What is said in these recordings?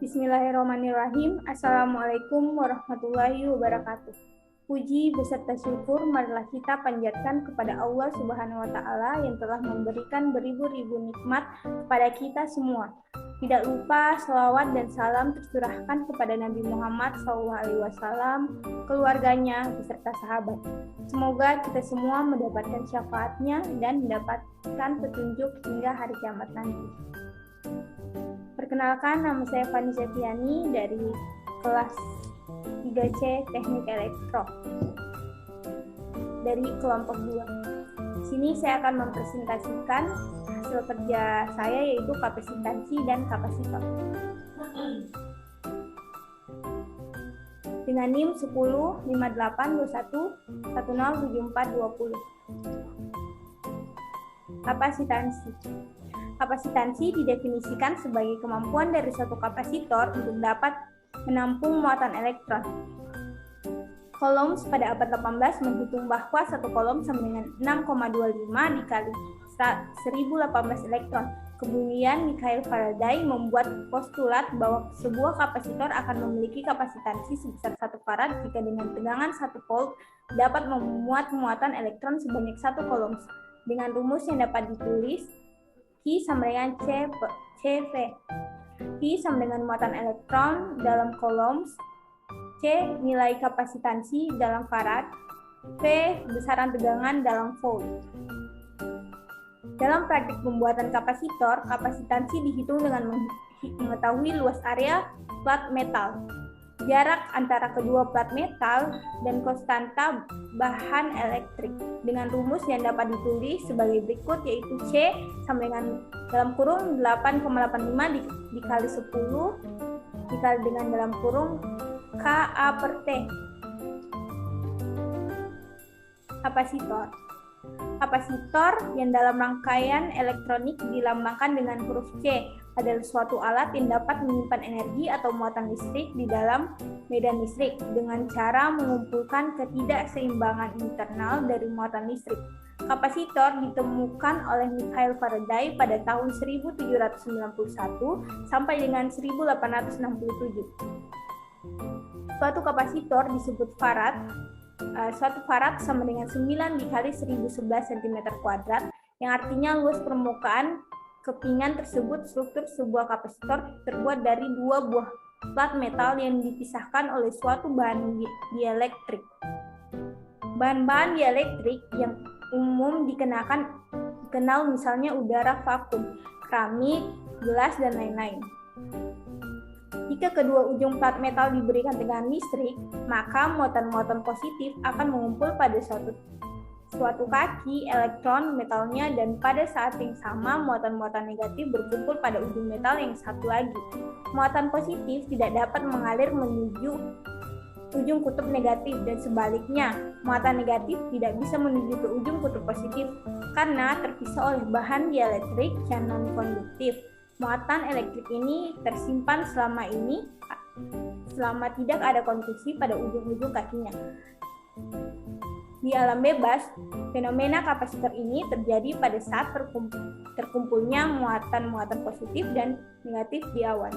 Bismillahirrahmanirrahim. Assalamualaikum warahmatullahi wabarakatuh. Puji beserta syukur marilah kita panjatkan kepada Allah Subhanahu wa Ta'ala yang telah memberikan beribu-ribu nikmat kepada kita semua. Tidak lupa selawat dan salam tercurahkan kepada Nabi Muhammad SAW, keluarganya beserta sahabat. Semoga kita semua mendapatkan syafaatnya dan mendapatkan petunjuk hingga hari kiamat nanti. Perkenalkan, nama saya Fani Septiani dari kelas 3C Teknik Elektro dari kelompok 2. Di sini saya akan mempresentasikan hasil kerja saya, yaitu kapasitansi dan kapasitor. Dengan NIM 10 58 21 10 74 20. Kapasitansi. Kapasitansi didefinisikan sebagai kemampuan dari suatu kapasitor untuk dapat menampung muatan elektron. Coulombs pada abad 18 menghitung bahwa satu coulomb sama dengan 6,25 dikali 1018 elektron. Kemudian Michael Faraday membuat postulat bahwa sebuah kapasitor akan memiliki kapasitansi sebesar 1 farad jika dengan tegangan 1 volt dapat memuat muatan elektron sebanyak 1 coulombs. Dengan rumus yang dapat ditulis Q sama dengan CV. Q sama dengan muatan elektron dalam coulombs, C nilai kapasitansi dalam farad, V besaran tegangan dalam volt. Dalam praktik pembuatan kapasitor, kapasitansi dihitung dengan mengetahui luas area plat metal, jarak antara kedua plat metal, dan konstanta bahan elektrik. Dengan rumus yang dapat ditulis sebagai berikut, yaitu C sama dengan dalam kurung 8,85 dikali 10 dikali dengan dalam kurung Ka per T. Kapasitor. Kapasitor yang dalam rangkaian elektronik dilambangkan dengan huruf C adalah suatu alat yang dapat menyimpan energi atau muatan listrik di dalam medan listrik dengan cara mengumpulkan ketidakseimbangan internal dari muatan listrik. Kapasitor ditemukan oleh Michael Faraday pada tahun 1791 sampai dengan 1867. Suatu kapasitor disebut farad. Suatu farad sama dengan 9 dikali 1011 cm², yang artinya luas permukaan kepingan tersebut. Struktur sebuah kapasitor terbuat dari 2 buah plat metal yang dipisahkan oleh suatu bahan dielektrik. Bahan-bahan dielektrik yang umum dikenal misalnya udara, vakum, keramik, gelas, dan lain-lain. Jika kedua ujung plat metal diberikan tegangan listrik, maka muatan-muatan positif akan mengumpul pada suatu kaki elektron metalnya, dan pada saat yang sama muatan-muatan negatif berkumpul pada ujung metal yang satu lagi. Muatan positif tidak dapat mengalir menuju ujung kutub negatif, dan sebaliknya, muatan negatif tidak bisa menuju ke ujung kutub positif karena terpisah oleh bahan dielektrik yang non-konduktif. Muatan elektrik ini tersimpan selama tidak ada konduksi pada ujung-ujung kakinya. Di alam bebas, fenomena kapasitor ini terjadi pada saat terkumpulnya muatan-muatan positif dan negatif di awan.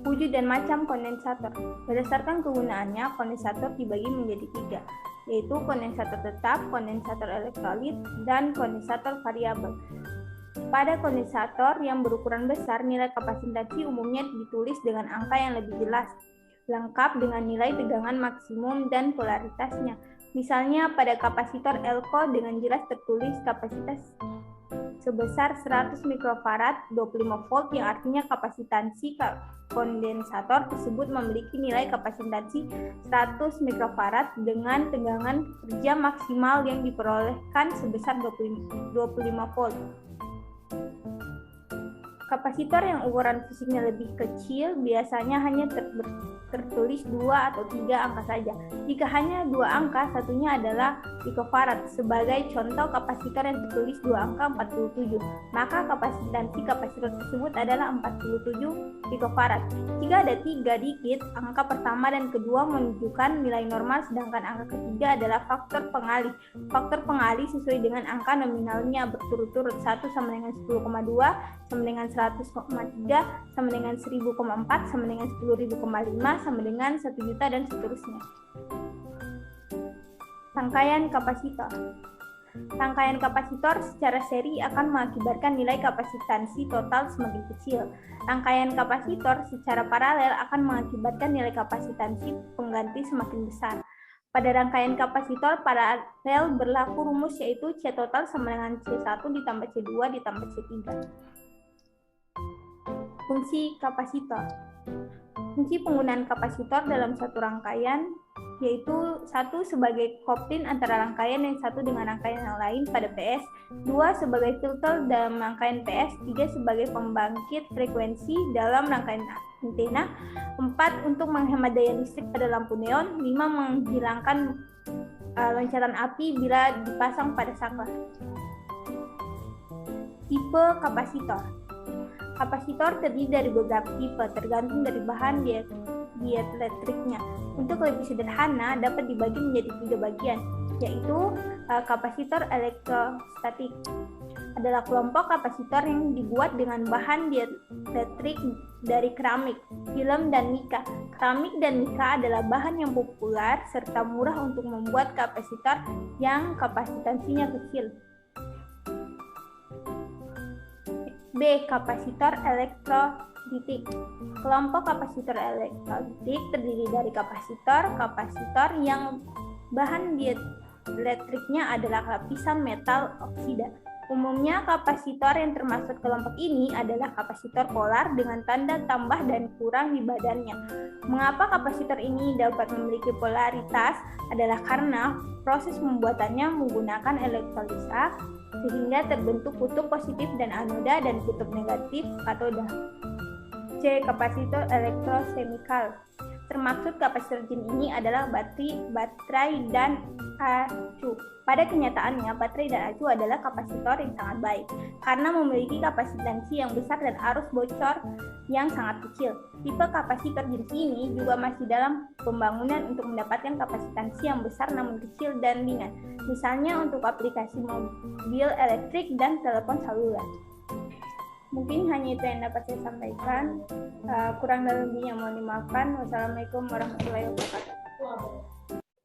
Wujud dan macam kondensator. Berdasarkan kegunaannya, kondensator dibagi menjadi 3, yaitu kondensator tetap, kondensator elektrolit, dan kondensator variabel. Pada kondensator yang berukuran besar, nilai kapasitansi umumnya ditulis dengan angka yang lebih jelas, lengkap dengan nilai tegangan maksimum dan polaritasnya. Misalnya pada kapasitor Elko dengan jelas tertulis kapasitas sebesar 100 mikrofarad 25 volt, yang artinya kapasitansi kondensator tersebut memiliki nilai kapasitansi 100 mikrofarad dengan tegangan kerja maksimal yang diperolehkan sebesar 25 volt. Kapasitor yang ukuran fisiknya lebih kecil biasanya hanya tertulis 2 atau 3 angka saja. Jika hanya 2 angka, satunya adalah picofarad. Sebagai contoh, kapasitor yang tertulis 2 angka 47, maka kapasitansi kapasitor tersebut adalah 47 picofarad. Jika ada 3 digit, angka pertama dan kedua menunjukkan nilai normal, sedangkan angka ketiga adalah faktor pengalih. Faktor pengalih sesuai dengan angka nominalnya berturut-turut. 1 sama dengan 10,2, sama dengan 100,3, sama dengan 1000,4, sama dengan 10.000,5, sama dengan 1 juta, dan seterusnya. Rangkaian kapasitor. Rangkaian kapasitor secara seri akan mengakibatkan nilai kapasitansi total semakin kecil. Rangkaian kapasitor secara paralel akan mengakibatkan nilai kapasitansi pengganti semakin besar. Pada rangkaian kapasitor paralel berlaku rumus yaitu C total sama dengan C1 ditambah C2 ditambah C3. Fungsi kapasitor. Fungsi penggunaan kapasitor dalam satu rangkaian yaitu 1 sebagai kopling antara rangkaian yang satu dengan rangkaian yang lain pada PS, 2 sebagai filter dalam rangkaian PS, 3 sebagai pembangkit frekuensi dalam rangkaian antena, 4 untuk menghemat daya listrik pada lampu neon, 5 menghilangkan loncatan api bila dipasang pada saklar. Tipe kapasitor. Kapasitor terdiri dari beberapa tipe tergantung dari bahan dielectriknya. Untuk lebih sederhana dapat dibagi menjadi 3 bagian, yaitu kapasitor elektrostatik. Adalah kelompok kapasitor yang dibuat dengan bahan dielectrik dari keramik, film, dan mika. Keramik dan mika adalah bahan yang populer serta murah untuk membuat kapasitor yang kapasitansinya kecil. B. Kapasitor elektrolitik. Kelompok kapasitor elektrolitik terdiri dari kapasitor yang bahan dielectriknya adalah lapisan metal oksida. Umumnya kapasitor yang termasuk kelompok ini adalah kapasitor polar dengan tanda tambah dan kurang di badannya. Mengapa kapasitor ini dapat memiliki polaritas adalah karena proses pembuatannya menggunakan elektrolisa sehingga terbentuk kutub positif dan anoda dan kutub negatif katoda. C. Kapasitor elektrosemikal. Termaksud kapasitor jenis ini adalah baterai dan acu. Pada kenyataannya, baterai dan acu adalah kapasitor yang sangat baik karena memiliki kapasitansi yang besar dan arus bocor yang sangat kecil. Tipe kapasitor jenis ini juga masih dalam pembangunan untuk mendapatkan kapasitansi yang besar namun kecil dan ringan, misalnya untuk aplikasi mobil elektrik dan telepon seluler. Mungkin hanya itu yang dapat saya sampaikan. Kurang dan lebihnya mohon dimaafkan. Wassalamualaikum warahmatullahi wabarakatuh.